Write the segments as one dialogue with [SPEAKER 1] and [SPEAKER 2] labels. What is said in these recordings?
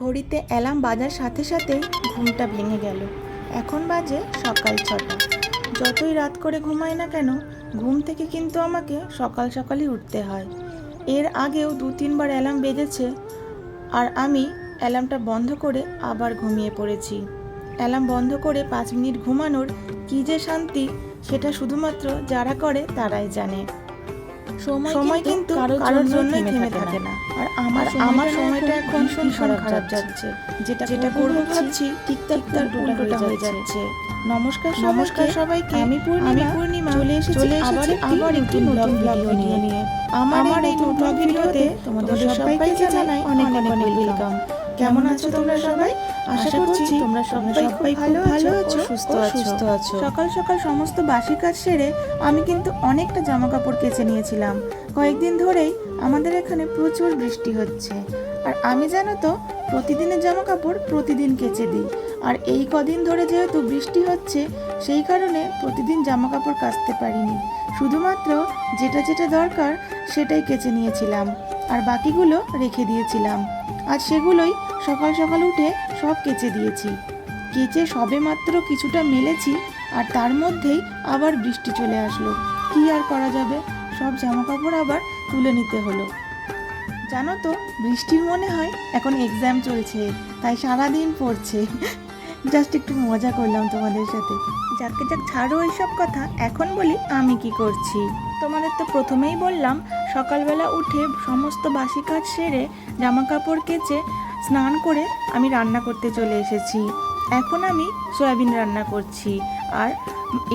[SPEAKER 1] ঘড়িতে অ্যালার্ম বাজার সাথে সাথেই ঘুমটা ভেঙে গেল। এখন বাজে সকাল 6টা। যতই রাত করে ঘুমাই না কেন, ঘুম থেকে কিন্তু আমাকে সকাল সকালই উঠতে হয়। এর আগেও 2-3 বার অ্যালার্ম বেজেছে, আর আমি অ্যালার্মটা বন্ধ করে আবার ঘুমিয়ে পড়েছি। অ্যালার্ম বন্ধ করে 5 মিনিট ঘুমানোর কী যে শান্তি, সেটা শুধুমাত্র যারা করে তারাই জানে। সময় কিন্তু কারোর জন্যই থেমে থাকে না। আর আমার সময়টা এখন ভীষণ খারাপ যাচ্ছে। যেটা করবো ভাবছি ঠিক তার উল্টোটা হয়ে যাচ্ছে। নমস্কার সবাইকে। আমি পূর্ণিমা চলে এসেছি আবার একটি নতুন ব্লগ ভিডিও নিয়ে। আমার এই নতুন ব্লগ ভিডিওতে তোমাদের সবাইকে জানাই অনেক ওয়েলকাম। কেমন আছো তোমরা সবাই? আশা করছি তোমরা সবাই খুব ভালো আছো, সুস্থ আছো। সকাল সকাল সমস্ত বাসি কাজ সেরে আমি কিন্তু অনেকটা জামা কাপড় কেচে নিয়েছিলাম। কয়েকদিন ধরেই আমাদের এখানে প্রচুর বৃষ্টি হচ্ছে, আর আমি জানো তো প্রতিদিনের জামা কাপড় প্রতিদিন কেচে দিই। আর এই কদিন ধরে যেহেতু বৃষ্টি হচ্ছে, সেই কারণে প্রতিদিন জামা কাপড় কাচতে পারিনি। শুধুমাত্র যেটা দরকার সেটাই কেচে নিয়েছিলাম, আর বাকিগুলো রেখে দিয়েছিলাম। আর সেগুলোই সকাল সকাল উঠে সব কেচে দিয়েছি। কেচে সবে মাত্র কিছুটা মেলেছি, আর তার মধ্যেই আবার বৃষ্টি চলে আসলো। কি আর করা যাবে, সব জামা কাপড় আবার তুলে নিতে হলো। জানো তো বৃষ্টির মনে হয় এখন এক্সাম চলছে, তাই সারাদিন পড়ছে। জাস্ট একটু মজা করলাম তোমাদের সাথে। যাক ছাড়ো এইসব কথা, এখন বলি আমি কি করছি। তোমাদের তো প্রথমেই বললাম, সকালবেলা উঠে সমস্ত বাসি কাজ সেরে জামা কাপড় কেচে স্নান করে আমি রান্না করতে চলে এসেছি। এখন আমি সয়াবিন রান্না করছি, আর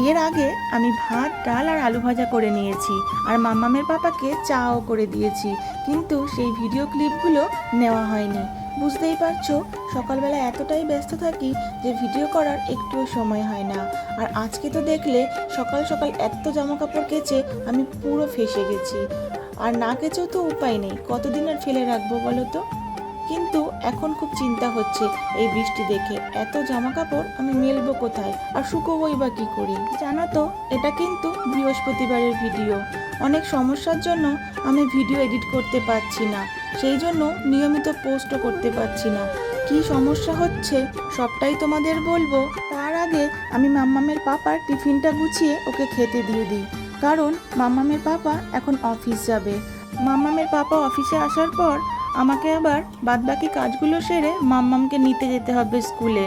[SPEAKER 1] এর আগে আমি ভাত, ডাল আর আলু ভাজা করে নিয়েছি, আর মাম্মামের পাপাকে চাও করে দিয়েছি। কিন্তু সেই ভিডিও ক্লিপগুলো নেওয়া হয়নি। বুঝতেই পারছো, সকালবেলা এতটাই ব্যস্ত থাকি যে ভিডিও করার একটুও সময় হয় না। আর আজকে তো দেখলে সকাল সকাল এত জামা কাপড় কেচে আমি পুরো ফেঁসে গেছি। আর না কেচেও তো উপায় নেই, কতদিন আর ফেলে রাখবো বলো তো। কিন্তু এখন খুব চিন্তা হচ্ছে এই বৃষ্টি দেখে, এত জামা কাপড় আমি মেলবো কোথায়, আর শুকোবই বা কী করি। জানো তো এটা কিন্তু বৃহস্পতিবারের ভিডিও। অনেক সমস্যার জন্য আমি ভিডিও এডিট করতে পারছি না, সেই জন্য নিয়মিত পোস্টও করতে পারছি না। কি সমস্যা হচ্ছে সবটাই তোমাদের বলবো। তার আগে আমি মাম্মামের পাপার টিফিনটা গুছিয়ে ওকে খেতে দিয়ে দিই, কারণ মাম্মামের পাপা এখন অফিস যাবে। মাম্মামের পাপা অফিসে আসার পর আমাকে আবার বাদবাকি কাজগুলো সেরে মাম্মামকে নিতে যেতে হবে স্কুলে।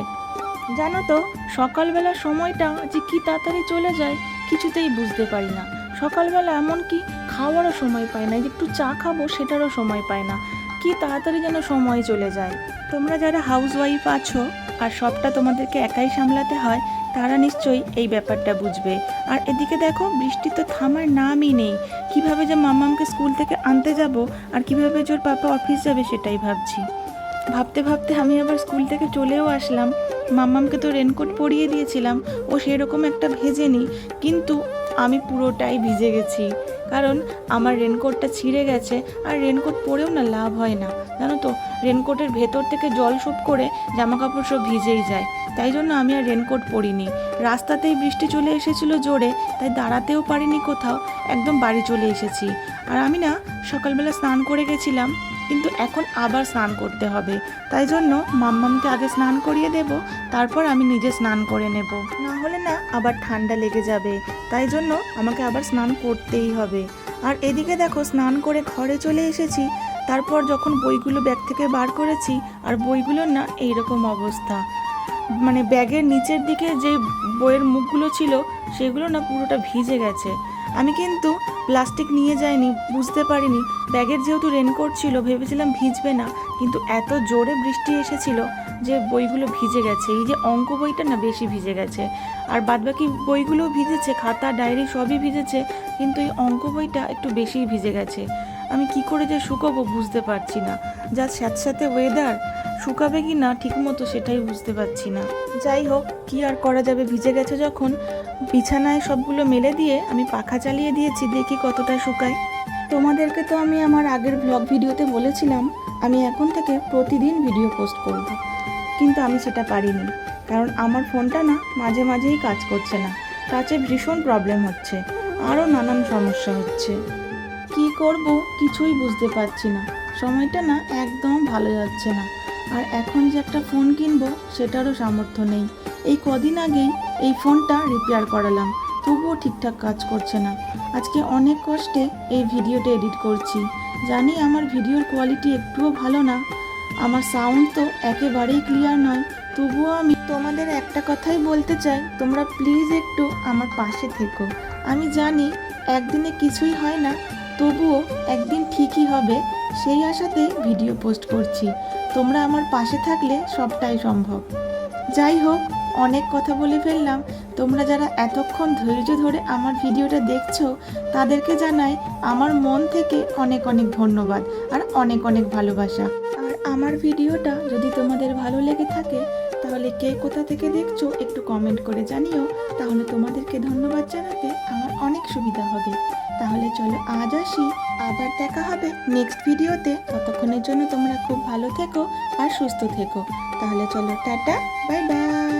[SPEAKER 1] জানো তো সকালবেলা সময়টা যে কি তাড়াতাড়ি চলে যায় কিছুতেই বুঝতে পারি না। সকালবেলা এমনকি খাওয়ারও সময় পাই না, যে একটু চা খাবো সেটারও সময় পাই না। কি তাড়াতাড়ি যেন সময় চলে যায়। তোমরা যারা হাউসওয়াইফ আছো আর সবটা তোমাদেরকে একাই সামলাতে হয়, তারা নিশ্চয়ই এই ব্যাপারটা বুঝবে। আর এদিকে দেখো বৃষ্টি তো থামার নামই নেই। কিভাবে যে মাম্মামকে স্কুল থেকে আনতে যাব আর কিভাবে যে ওর পাপা অফিস যাবে সেটাই ভাবছি। ভাবতে ভাবতে আমি আবার স্কুল থেকে চলেও আসলাম। মাম্মামকে তো রেনকোট পরিয়ে দিয়েছিলাম, ও সেরকম একটা ভেজেনি, কিন্তু আমি পুরোটাই ভিজে গেছি। কারণ আমার রেনকোটটা ছিঁড়ে গেছে, আর রেনকোট পরেও না লাভ হয় না, জানো তো। রেনকোটের ভেতর থেকে জল সুপ করে জামা কাপড় সব ভিজেই যায়, তাই জন্য আমি আর রেনকোট পরিনি। রাস্তাতেই বৃষ্টি চলে এসেছিল জোরে, তাই দাঁড়াতেও পারিনি কোথাও, একদম বাড়ি চলে এসেছি। আর আমি না সকালবেলা স্নান করে গেছিলাম, কিন্তু এখন আবার স্নান করতে হবে, তাই জন্য মাম্মামকে আগে স্নান করিয়ে দেব, তারপর আমি নিজে স্নান করে নেব। না হলে না আবার ঠান্ডা লেগে যাবে, তাই জন্য আমাকে আবার স্নান করতেই হবে। আর এদিকে দেখো স্নান করে ঘরে চলে এসেছি। তারপর যখন বইগুলো ব্যাগ থেকে বার করেছি, আর বইগুলোর না এইরকম অবস্থা, মানে ব্যাগের নিচের দিকে যে বইয়ের মুখগুলো ছিল সেগুলো না পুরোটা ভিজে গেছে। আমি কিন্তু প্লাস্টিক নিয়ে যাইনি, বুঝতে পারিনি। ব্যাগের যেহেতু রেনকোট ছিল ভেবেছিলাম ভিজবে না, কিন্তু এত জোরে বৃষ্টি এসেছিল যে বইগুলো ভিজে গেছে। এই যে অঙ্ক বইটা না বেশি ভিজে গেছে, আর বাদবাকি বইগুলোও ভিজেছে, খাতা ডায়েরি সবই ভিজেছে, কিন্তু এই অঙ্ক বইটা একটু বেশিই ভিজে গেছে। আমি কি করে যে শুকাবো বুঝতে পারছি না। যা স্যাঁতস্যাঁতে ওয়েদার, শুকাবে কি না ঠিক মতো সেটাই বুঝতে পারছি না। যাই হোক, কি আর করা যাবে, ভিজে গেছে যখন। বিছানায় সবগুলো মেলে দিয়ে আমি পাখা চালিয়ে দিয়েছি, দেখি কতটা শুকায়। তোমাদেরকে তো আমি আমার আগের ব্লগ ভিডিওতে বলেছিলাম আমি এখন থেকে প্রতিদিন ভিডিও পোস্ট করব, কিন্তু আমি সেটা পারিনি, কারণ আমার ফোনটা না মাঝে মাঝেই কাজ করছে না, টাচে ভীষণ প্রবলেম হচ্ছে, আরও নানান সমস্যা হচ্ছে। কি করব কিছুই বুঝতে পারছি না, সময়টা না একদম ভালো যাচ্ছে না। আর এখন যে একটা ফোন কিনবো সেটারও সামর্থ্য নেই। এই কদিন আগেই এই ফোনটা রিপেয়ার করালাম, তবুও ঠিকঠাক কাজ করছে না। আজকে অনেক কষ্টে এই ভিডিওটা এডিট করছি। জানি আমার ভিডিওর কোয়ালিটি একটুও ভালো না, আমার সাউন্ড তো একেবারেই ক্লিয়ার নয়, তবুও আমি তোমাদের একটা কথাই বলতে চাই, তোমরা প্লিজ একটু আমার পাশে থেকো। আমি জানি একদিনে কিছুই হয় না, তবুও একদিন ঠিকই হবে, সেই আশাতেই ভিডিও পোস্ট করছি। তোমরা আমার পাশে থাকলে সবটাই সম্ভব। যাই হোক, অনেক কথা বলে ফেললাম। তোমরা যারা এতক্ষণ ধৈর্য ধরে আমার ভিডিওটা দেখছো তাদেরকে জানাই আমার মন থেকে অনেক অনেক ধন্যবাদ আর অনেক অনেক ভালোবাসা। আর আমার ভিডিওটা যদি তোমাদের ভালো লেগে থাকে তাহলে কে কোথা থেকে দেখছো একটু কমেন্ট করে জানিও, তাহলে তোমাদেরকে ধন্যবাদ জানাতে আমার অনেক সুবিধা হবে। তাহলে চলো আজ আসি, আবার দেখা হবে নেক্সট ভিডিওতে। ততক্ষণের জন্য তোমরা খুব ভালো থেকো আর সুস্থ থেকো। তাহলে চলো টাটা, বাই বাই।